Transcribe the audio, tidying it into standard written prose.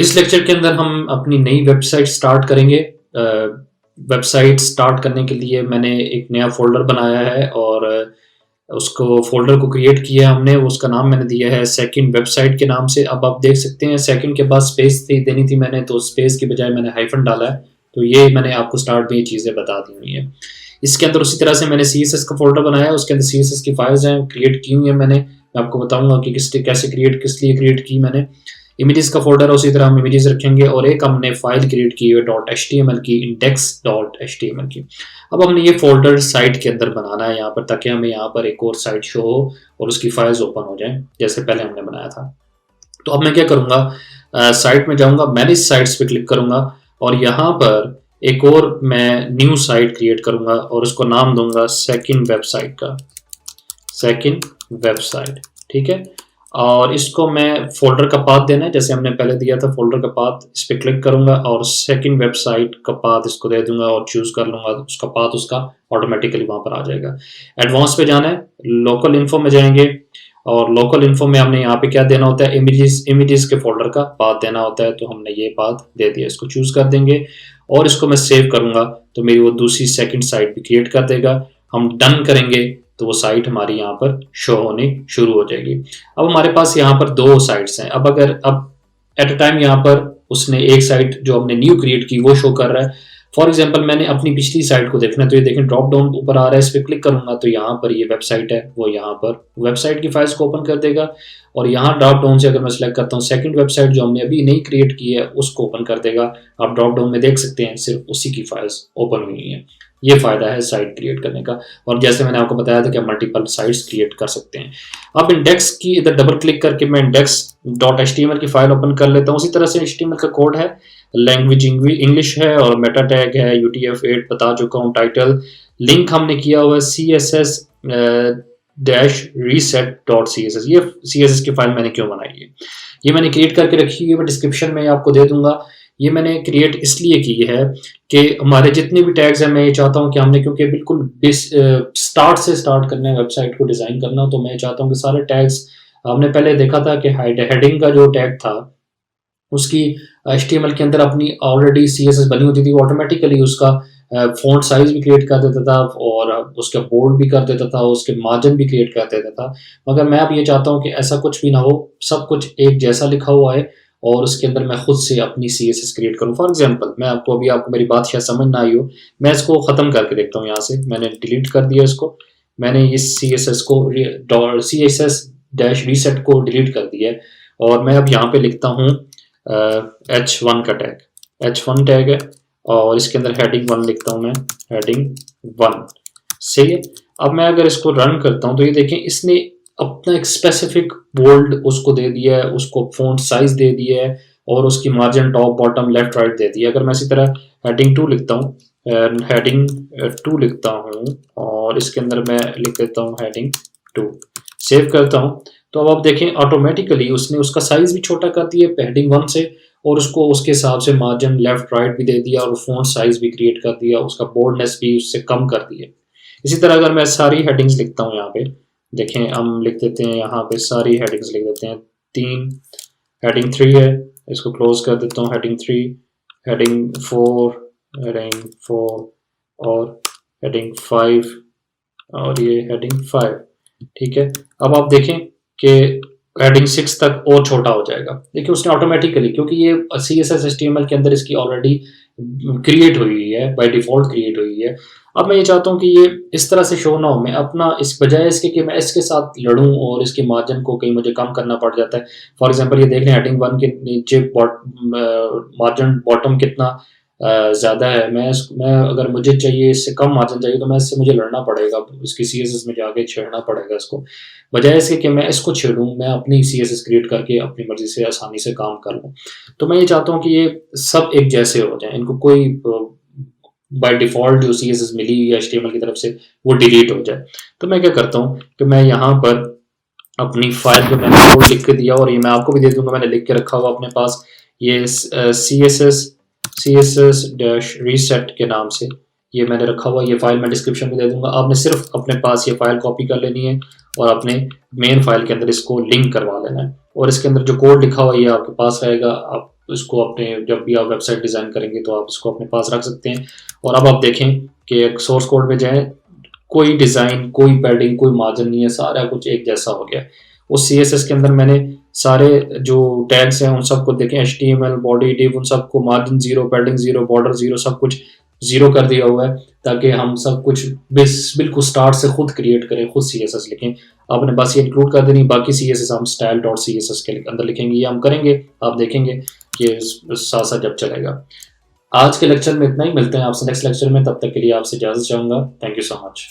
इस लेक्चर के अंदर हम अपनी नई वेबसाइट स्टार्ट करेंगे। वेबसाइट स्टार्ट करने के लिए मैंने एक नया फ़ोल्डर बनाया है और उसको फ़ोल्डर को क्रिएट किया हमने, उसका नाम मैंने दिया है सेकंड वेबसाइट के नाम से। अब आप देख सकते हैं सेकंड के बाद स्पेस देनी थी मैंने, तो स्पेस की बजाय मैंने हाइफ़न डाला है। तो ये मैंने आपको स्टार्ट में ये चीज़ें बता दी हुई हैं। इसके अंदर उसी तरह से मैंने CSS का फ़ोल्डर बनाया है, उसके अंदर CSS की फाइल्स हैं, क्रिएट की हुई हैं मैंने। मैं आपको बताऊँगा कि कैसे किस लिए क्रिएट की मैंने। इमेजेस का फोल्डर है, उसी तरह हम इमेजेस रखेंगे और एक हमने फाइल क्रिएट की है .html की, index.html की। अब हमने ये फोल्डर साइट के अंदर बनाना है यहाँ पर, ताकि हमें यहाँ पर एक और साइट शो हो और उसकी फाइल्स ओपन हो जाएं जैसे पहले हमने बनाया था। तो अब मैं क्या करूँगा, साइट में जाऊँगा, मैनेज साइट्स पे क्लिक करूँगा और यहाँ पर एक और मैं न्यू साइट क्रिएट करूँगा और उसको नाम दूंगा सेकंड वेबसाइट का, सेकंड वेबसाइट। ठीक है, और इसको मैं फोल्डर का पाथ देना है जैसे हमने पहले दिया था फोल्डर का पाथ। इस पर क्लिक करूंगा और सेकंड वेबसाइट का पाथ इसको दे दूंगा और चूज कर लूंगा उसका पाथ, उसका ऑटोमेटिकली वहां पर आ जाएगा। एडवांस पे जाना है, लोकल इन्फो में जाएंगे और लोकल इन्फो में हमने यहाँ पे क्या देना होता है, इमेजेस के फोल्डर का पाथ देना होता है। तो हमने ये पाथ दे दिया, इसको चूज कर देंगे और इसको मैं सेव करूंगा तो मेरी वो दूसरी सेकंड साइट भी क्रिएट कर देगा। हम डन करेंगे तो वो साइट हमारी यहाँ पर शो होने शुरू हो जाएगी। अब हमारे पास यहाँ पर दो साइट्स हैं। अब एट अ टाइम यहाँ पर उसने एक साइट जो हमने न्यू क्रिएट की वो शो कर रहा है। फॉर एग्जांपल मैंने अपनी पिछली साइट को देखना है, तो ये देखें ड्रॉप डाउन ऊपर आ रहा है, इस पर क्लिक करूंगा तो यहाँ पर ये वेबसाइट है, वो यहाँ पर वेबसाइट की फाइल्स को ओपन कर देगा। और यहाँ ड्रॉप डाउन से अगर मैं सिलेक्ट करता हूँ सेकंड वेबसाइट जो हमने अभी नई क्रिएट की है उसको ओपन कर देगा। आप ड्रॉप डाउन में देख सकते हैं सिर्फ उसी की फाइल्स ओपन हुई हैं। ये फायदा है साइट क्रिएट करने का। और जैसे मैंने आपको बताया था कि मल्टीपल साइट्स क्रिएट कर सकते हैं। अब इंडेक्स की इधर डबल क्लिक करके मैं index.html की फाइल ओपन कर लेता हूँ। उसी तरह से HTML का कोड है, लैंग्वेज इंग्लिश है और मेटा टैग है, UTF-8 बता चुका हूँ। टाइटल लिंक हमने किया हुआ है CSS reset.css। ये CSS की फाइल मैंने क्यों बनाई है, ये मैंने क्रिएट करके रखी है, डिस्क्रिप्शन में आपको दे दूंगा। ये मैंने क्रिएट इसलिए की है कि हमारे जितने भी टैग्स हैं, मैं ये चाहता हूँ कि हमने, क्योंकि बिल्कुल स्टार्ट से स्टार्ट करना है वेबसाइट को डिज़ाइन करना, तो मैं चाहता हूँ कि सारे टैग्स, हमने पहले देखा था कि हेडिंग का जो टैग था उसकी HTML के अंदर अपनी ऑलरेडी CSS बनी होती थी, ऑटोमेटिकली उसका फ़ॉन्ट साइज भी क्रिएट कर देता था और उसका बोल्ड भी कर देता था, उसके मार्जिन भी क्रिएट कर देता था। मगर मैं अब ये चाहता हूँ कि ऐसा कुछ भी ना हो, सब कुछ एक जैसा लिखा हुआ है और उसके अंदर मैं खुद से अपनी CSS क्रिएट करूँ। फॉर एग्जांपल मैं आपको मेरी बात शायद समझ ना आई हो, मैं इसको ख़त्म करके देखता हूँ। यहाँ से मैंने डिलीट कर दिया इसको, मैंने इस CSS reset को डिलीट कर दिया है और मैं अब यहाँ पे लिखता हूँ H1 का टैग, H1 टैग है और इसके अंदर हेडिंग 1 लिखता हूँ मैं, हेडिंग 1। सही है। अब मैं अगर इसको रन करता हूँ तो ये देखें इसने अपना एक स्पेसिफिक बोल्ड उसको दे दिया है, उसको फ़ॉन्ट साइज दे दिया है और उसकी margin top bottom left right they दिया है। अगर मैं इसी तरह हेडिंग 2 लिखता हूँ, हेडिंग 2 लिखता हूँ और इसके अंदर मैं लिख देता हूँ हेडिंग 2, सेव करता हूँ तो अब आप देखें ऑटोमेटिकली उसने उसका साइज भी छोटा कर दिया हेडिंग 1 से और उसको उसके हिसाब से मार्जिन लेफ्ट राइट भी दे दिया और फ़ॉन्ट साइज भी क्रिएट कर दिया, उसका बोल्डनेस भी उससे कम कर दिया। इसी तरह अगर मैं सारी हेडिंग्स लिखता हूँ यहाँ पे देखें, हम लिख देते हैं यहाँ पे सारी हेडिंग्स लिख देते हैं। 3 हेडिंग 3 है, इसको क्लोज कर देता हूँ, हेडिंग 3, हेडिंग 4 और हेडिंग 5 और ये हेडिंग 5। ठीक है, अब आप देखें कि हेडिंग 6 तक और छोटा हो जाएगा। देखिए उसने ऑटोमेटिकली, क्योंकि ये CSS HTML के अंदर इसकी ऑलरेडी क्रिएट हुई है, बाय डिफॉल्ट क्रिएट हुई है। अब मैं ये चाहता हूँ कि ये इस तरह से शो ना हो, मैं अपना इस बजाय इसके कि मैं इसके साथ लड़ूं और इसके मार्जिन को कहीं मुझे कम करना पड़ जाता है। फॉर एग्जांपल ये देख लें हेडिंग 1 के नीचे मार्जिन बॉटम कितना ज़्यादा है। मैं अगर मुझे चाहिए इससे कम मार्जिन चाहिए तो मैं इससे मुझे लड़ना पड़ेगा, इसकी CSS में जाके छेड़ना पड़ेगा इसको। बजाय इसके कि मैं इसको छेड़ूं, मैं अपनी CSS क्रिएट करके अपनी मर्जी से आसानी से काम कर लूँ। तो मैं ये चाहता हूँ कि ये सब एक जैसे हो जाए, इनको कोई बाय डिफ़ॉल्ट जो CSS मिली हुई है HTML की तरफ से वो डिलीट हो जाए। तो मैं क्या करता हूँ कि मैं यहाँ पर अपनी फाइल जो मैंने कोड लिख के दिया और ये मैं आपको भी दे दूँगा, मैंने लिख के रखा हुआ अपने पास, ये CSS-reset के नाम से ये मैंने रखा हुआ। ये फाइल मैं डिस्क्रिप्शन में दे दूँगा, आपने सिर्फ अपने पास ये फाइल कॉपी कर लेनी है और अपने मेन फाइल के अंदर इसको लिंक करवा लेना है और इसके अंदर जो कोड लिखा हुआ है ये आपके पास रहेगा। आप इसको अपने जब भी आप वेबसाइट डिज़ाइन करेंगे तो आप इसको अपने पास रख सकते हैं। और अब आप देखें कि एक सोर्स कोड में जाएँ, कोई डिज़ाइन, कोई पैडिंग, कोई मार्जिन नहीं है, सारा कुछ एक जैसा हो गया है। उस सीएसएस के अंदर मैंने सारे जो टैग्स हैं उन सबको देखें, एचटीएमएल, बॉडी, डिव, उन सबको मार्जिन 0, पैडिंग 0, बॉर्डर 0, सब कुछ 0 कर दिया हुआ है, ताकि हम सब कुछ बिल्कुल स्टार्ट से खुद क्रिएट करें, खुद सीएसएस लिखें। आपने बस ये इंक्लूड कर देनी, बाकी सीएसएस हम स्टाइल डॉट सीएसएस के अंदर लिखेंगे, ये हम करेंगे, आप देखेंगे कि साथ साथ जब चलेगा। आज के लेक्चर में इतना ही, मिलते हैं आपसे नेक्स्ट लेक्चर में, तब तक के लिए आपसे इजाज़त चाहूँगा। Thank you so much.